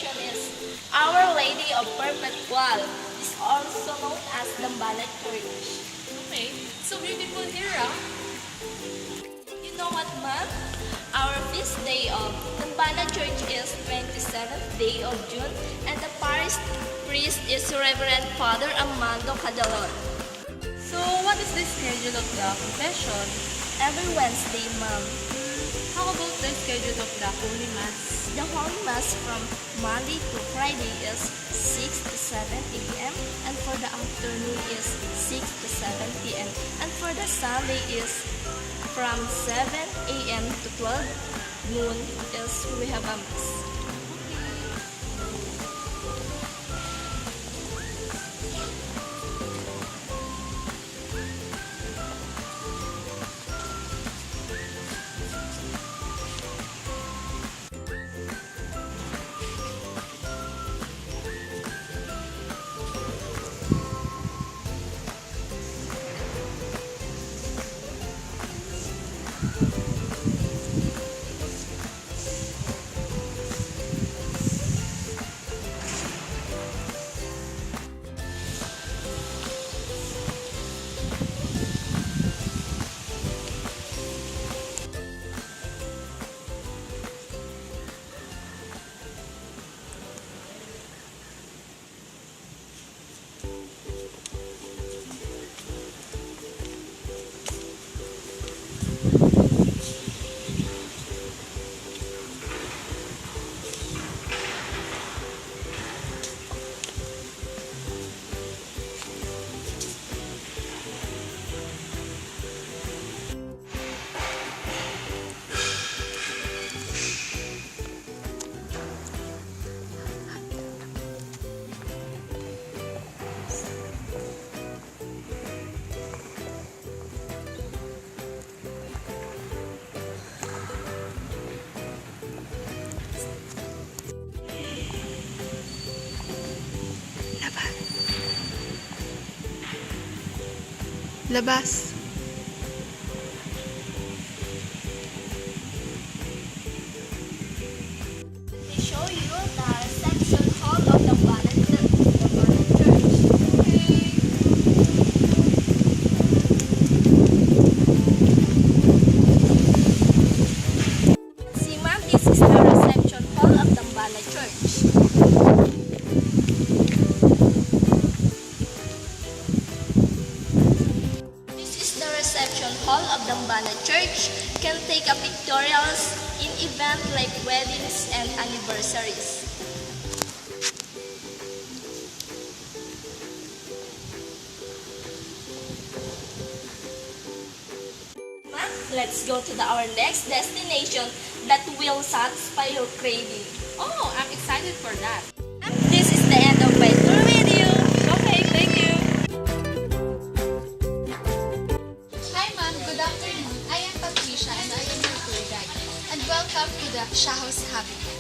destination is Our Lady of Perpetual. It's also known as Dambana Church. Okay, so beautiful here, ah. You know what, ma'am? Our feast day of Dambana Church is 27th day of June, and the parish priest is Reverend Father Armando Cadalon. So, what is the schedule of the confession? Every Wednesday, ma'am. How about the schedule of the Holy Mass? The Holy Mass from Monday to Friday is 6 to 7 a.m. and for the afternoon is 6 to 7 p.m. and for the Sunday is from 7 a.m. to 12 noon is we have a Mass. Labas. They show you the reception hall of the Dambana Church. See, ma'am, this is the reception hall of Dambana Church. This is the reception hall of Dambana Church. Can take a pictorials in event like weddings and anniversaries. Ma'am, let's go to our next destination that will satisfy your craving. Oh, I'm excited for that. Ma'am, this is the end of my tour video. Okay, thank you. Hi ma'am, good afternoon. I am Patricia and I am your tour guide. And welcome to the Shahos Habitat.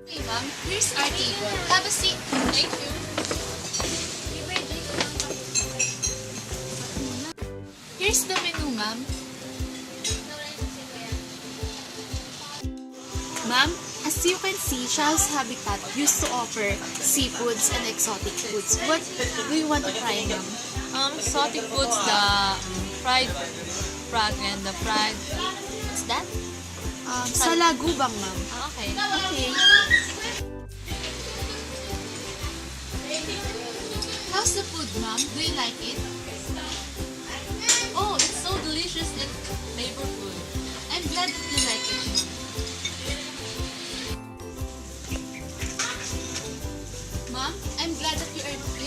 Okay ma'am, here's our table. Have a seat. Thank you. Here's the menu ma'am. Ma'am, as you can see, Shahos Habitat used to offer seafoods and exotic foods. What do you want to try, ma'am? Exotic foods, the fried frog and the fried... What's that? Salagubang, ma'am. Okay. Okay. How's the food, ma'am? Do you like it? Oh, it's so delicious and flavorful. I'm glad that you like it, ma'am. Ma'am, I'm glad that you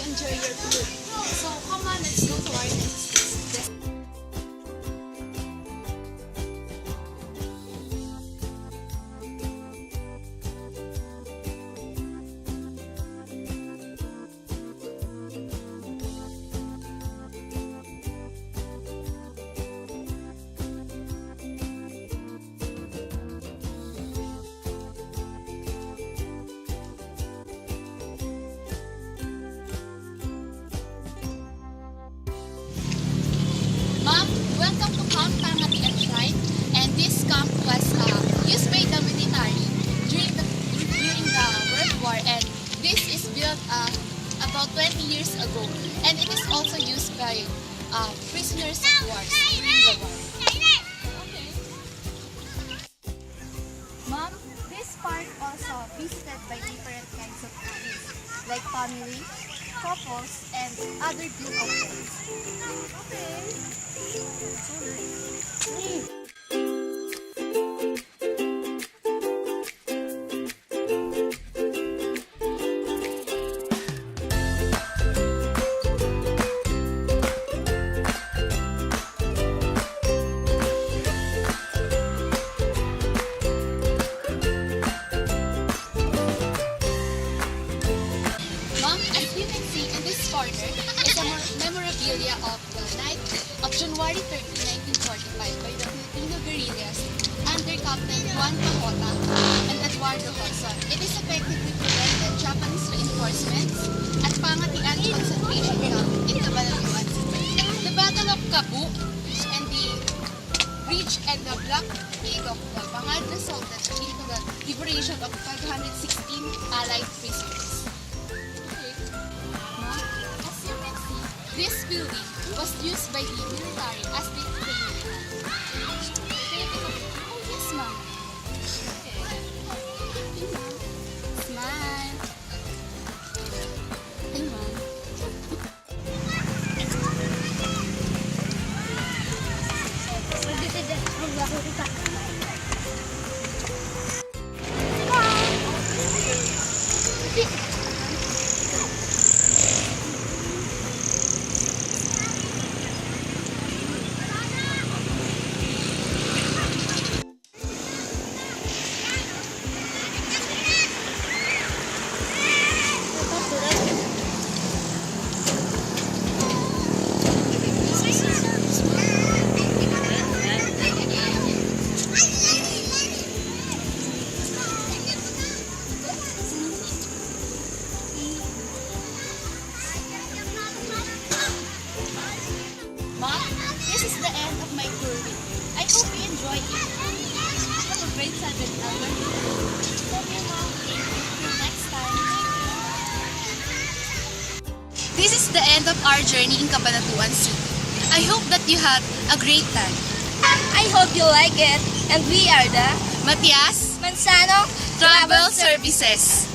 enjoy your food. So, come on, let's go to our next destination. family, couples, and other group of friends. Okay. So nice. Mom, as you can see in this corner is a memorabilia of the night of January 13, 1945 by the Filipino guerrillas under Captain Juan Pajota and Eduardo Hudson. It is effectively prevented Japanese reinforcements at Pangatian concentration camp in Cabanatuan City. The Battle of Cabu and the Bridge and the blockade of the Bangad resulted into the liberation of 516 Allied prisoners. As you can see, this building was used by the military as the training camp. Oh, yes, ma'am. Okay, ma'am. Smile. Hey, ma'am. Mom, this is the end of my tour with you. I hope you enjoy it. Have a great time with Albert. Okay, Mom. Thank you. Till next time. This is the end of our journey in Cabanatuan City. I hope that you had a great time. I hope you like it. And we are the Matias Manzano Travel Services.